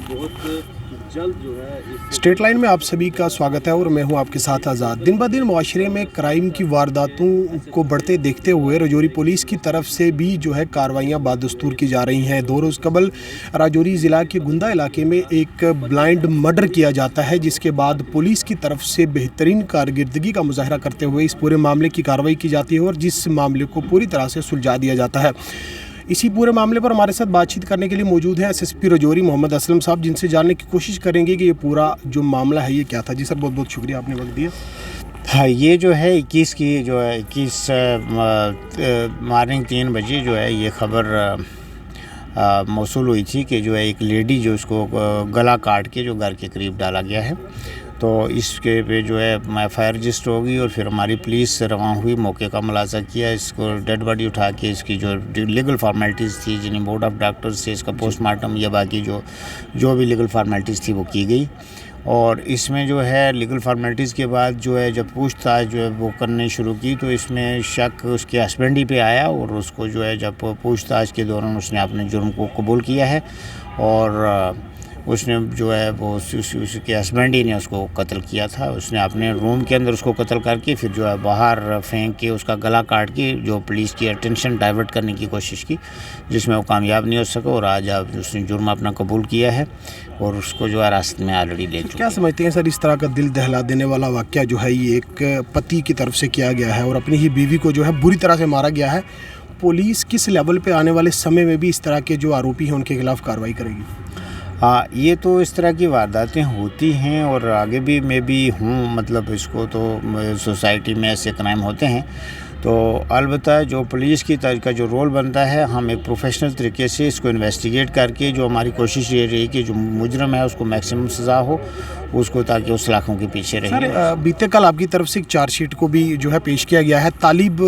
बहुत जल्द जो है स्टेट लाइन में आप सभी का स्वागत है और मैं हूं आपके साथ आज़ाद। दिन ब दिन मुआशरे में क्राइम की वारदातों को बढ़ते देखते हुए राजौरी पुलिस की तरफ से भी जो है कार्रवाइयां बादस्तूर की जा रही हैं। 2 रोज़ कबल राजौरी ज़िला के गुंदा इलाके में एक ब्लाइंड मर्डर किया जाता है, जिसके बाद पुलिस की तरफ से बेहतरीन कारकर्दगी का मुजाहरा करते हुए इस पूरे मामले की कार्रवाई की जाती है और जिस मामले को पूरी तरह से सुलझा दिया जाता है। इसी पूरे मामले पर हमारे साथ बातचीत करने के लिए मौजूद हैं एसएसपी राजौरी मोहम्मद असलम साहब, जिनसे जानने की कोशिश करेंगे कि ये पूरा जो मामला है ये क्या था। जी सर, बहुत बहुत शुक्रिया, आपने वक्त दिया। हाँ, ये जो है 21 की जो है 21 मॉर्निंग 3 बजे जो है ये ख़बर मौसूल हुई थी कि जो है एक लेडी जो उसको गला काट के जो घर के करीब डाला गया है। तो इसके पे जो है एफ.आई.आर. रजिस्टर होगी और फिर हमारी पुलिस रवाना हुई, मौके का मुलाजा किया, इसको डेड बॉडी उठा के इसकी जो लीगल फार्मेलिटीज़ थी, जिन्हें बोर्ड ऑफ डॉक्टर्स से इसका पोस्टमार्टम या बाकी जो भी लीगल फार्मेलिटीज़ थी वो की गई। और इसमें जो है लीगल फार्मेलिटीज़ के बाद जो है जब पूछताछ जो है वो करने शुरू की तो इसमें शक उसके हस्बैंड ही पे आया और उसको जो है जब पूछताछ के दौरान उसने अपने जुर्म को कबूल किया है और उसने जो है वो उसके हस्बैंड ही ने उसको कत्ल किया था। उसने अपने रूम के अंदर उसको कत्ल करके फिर जो है बाहर फेंक के उसका गला काट के जो पुलिस की अटेंशन डाइवर्ट करने की कोशिश की, जिसमें वो कामयाब नहीं हो सका और आज अब उसने जुर्म अपना कबूल किया है और उसको जो है रास्ते में ऑलरेडी ले चुके। क्या समझते हैं सर, इस तरह का दिल दहला देने वाला वाक़या जो है ये एक पति की तरफ से किया गया है और अपनी ही बीवी को जो है बुरी तरह से मारा गया है, पुलिस किस लेवल पे आने वाले समय में भी इस तरह के जो आरोपी हैं उनके खिलाफ कार्रवाई करेगी? हाँ, ये तो इस तरह की वारदातें होती हैं और आगे भी मैं भी हूँ, मतलब इसको तो सोसाइटी में ऐसे क्राइम होते हैं। तो अलबत्ता जो पुलिस की तरह का जो रोल बनता है, हम एक प्रोफेशनल तरीके से इसको इन्वेस्टिगेट करके जो हमारी कोशिश ये रही कि जो मुजरम है उसको मैक्सिमम सज़ा हो उसको, ताकि उस लाखों के पीछे रहे। सर, बीते कल आपकी तरफ से एक चार्जशीट को भी जो है पेश किया गया है, तालिब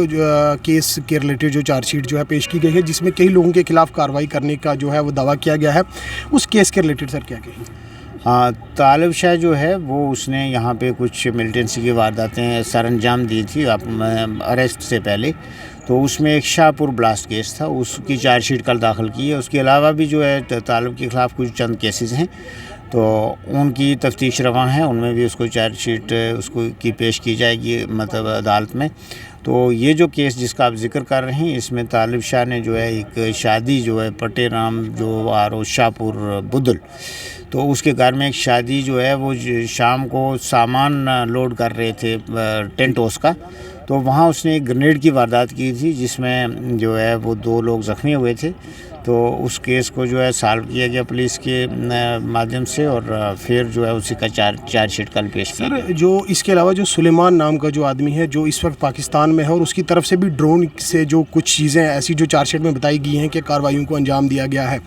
केस के रिलेटेड जो चार्जशीट जो है पेश की गई है, जिसमें कई लोगों के खिलाफ कार्रवाई करने का जो है वो दावा किया गया है। उस केस के रिलेटेड सर क्या कहेंगे? हाँ, तालिब शाह जो है वो उसने यहाँ पे कुछ मिलिटेंसी की वारदातें सर अंजाम दी थी अरेस्ट से पहले। तो उसमें एक शाहपुर ब्लास्ट केस था, उसकी चार्जशीट कल दाखिल की है। उसके अलावा भी जो है तालिब के ख़िलाफ़ कुछ चंद केसेस हैं तो उनकी तफ्तीश रवां है, उनमें भी उसको चार्जशीट उसको की पेश की जाएगी मतलब अदालत में। तो ये जो केस जिसका आप जिक्र कर रहे हैं, इसमें तालिब शाह ने जो है एक शादी जो है पटेराम जो आरो शाहपुर बुदल, तो उसके घर में एक शादी जो है वो शाम को सामान लोड कर रहे थे टेंट हाउस का, तो वहाँ उसने एक ग्रेनेड की वारदात की थी जिसमें जो है वो 2 लोग ज़ख्मी हुए थे। तो उस केस को जो है सॉल्व किया गया पुलिस के माध्यम से और फिर जो है उसी का चार्जशीट कल पेश किया गया। जो इसके अलावा जो सुलेमान नाम का जो आदमी है जो इस वक्त पाकिस्तान में है और उसकी तरफ से भी ड्रोन से जो कुछ चीज़ें ऐसी जो चार्जशीट में बताई गई हैं कि कार्रवाइयों को अंजाम दिया गया है,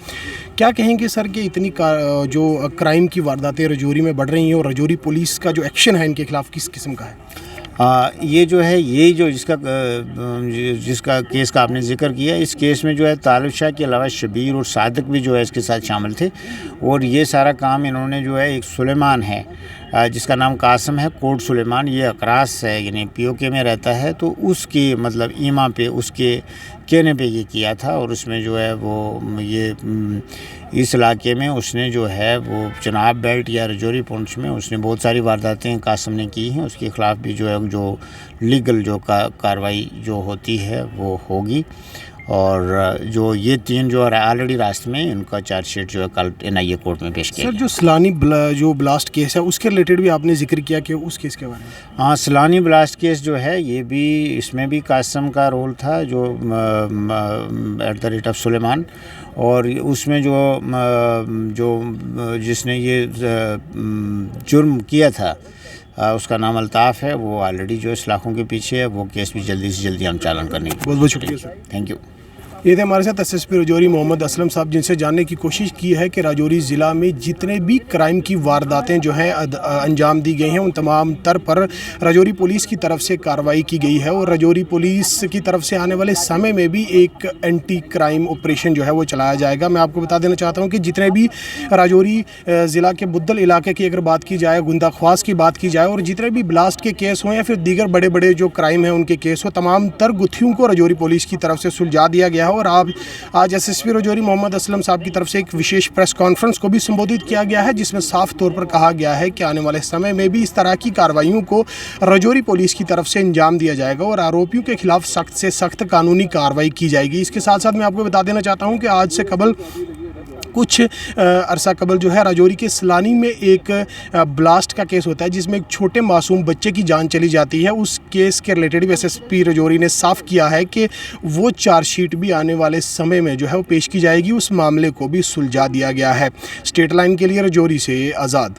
क्या कहेंगे सर कि इतनी जो क्राइम की वारदातें राजौरी में बढ़ रही हैं और राजौरी पुलिस का जो एक्शन है इनके खिलाफ किस किस्म का है? ये जो है ये जो जिसका केस का आपने जिक्र किया, इस केस में जो है तालिब शाह के अलावा शबीर और सादिक भी जो है इसके साथ शामिल थे और ये सारा काम इन्होंने जो है एक सुलेमान है जिसका नाम कासम है, कोट सुलेमान, ये अकरास है यानी पीओके में रहता है, तो उसकी मतलब ईमा पे उसके कहने पे ये किया था और उसमें जो है वो ये इस इलाके में उसने जो है वो चनाब बेल्ट या राजौरी पुंछ में उसने बहुत सारी वारदातें कासम ने की हैं। उसके ख़िलाफ़ भी जो है जो लीगल जो कार्रवाई जो होती है वो होगी और जो ये 3 जो ऑलरेडी रास्ते में इनका चार्जशीट जो है कल NIA कोर्ट में पेश किया। सर, जो सलानी जो ब्लास्ट केस है उसके रिलेटेड भी आपने जिक्र किया कि उस केस के बारे में? हाँ, सलानी ब्लास्ट केस जो है ये भी इसमें भी कासम का रोल था जो at the rate of Suleman, और उसमें जो जिसने ये जुर्म किया था उसका नाम अल्ताफ़ है, वो ऑलरेडी जो है लाखों के पीछे है। वो केस भी जल्दी से जल्दी हम चालान करने की। बहुत बहुत शुक्रिया सर। Thank you. ये थे हमारे साथ एसएसपी राजौरी मोहम्मद असलम साहब, जिनसे जानने की कोशिश की है कि राजौरी ज़िला में जितने भी क्राइम की वारदातें जो हैं अंजाम दी गई हैं उन तमाम तर पर राजौरी पुलिस की तरफ से कार्रवाई की गई है और राजौरी पुलिस की तरफ से आने वाले समय में भी एक एंटी क्राइम ऑपरेशन जो है वो चलाया जाएगा। मैं आपको बता देना चाहता हूँ कि जितने भी राजौरी ज़िला के बुद्दल इलाके की अगर बात की जाए, गुंदा ख्वास की बात की जाए और जितने भी ब्लास्ट के केस हों या फिर दीगर बड़े बड़े जो क्राइम हैं उनके केस हो, तमाम तर गुत्थियों को राजौरी पुलिस की तरफ से सुलझा दिया गया है और आज एसएसपी राजौरी मोहम्मद असलम साहब की तरफ से एक विशेष प्रेस कॉन्फ्रेंस को भी संबोधित किया गया है, जिसमें साफ तौर पर कहा गया है कि आने वाले समय में भी इस तरह की कार्रवाइयों को राजौरी पुलिस की तरफ से अंजाम दिया जाएगा और आरोपियों के खिलाफ सख्त से सख्त कानूनी कार्रवाई की जाएगी। इसके साथ साथ मैं आपको बता देना चाहता हूं कि आज से कबल कुछ अरसा कबल जो है राजौरी के सलानी में एक ब्लास्ट का केस होता है, जिसमें एक छोटे मासूम बच्चे की जान चली जाती है। उस केस के रिलेटेड भी एसएसपी राजौरी ने साफ किया है कि वो चार्जशीट भी आने वाले समय में जो है वो पेश की जाएगी। उस मामले को भी सुलझा दिया गया है। स्टेट लाइन के लिए राजौरी से आज़ाद।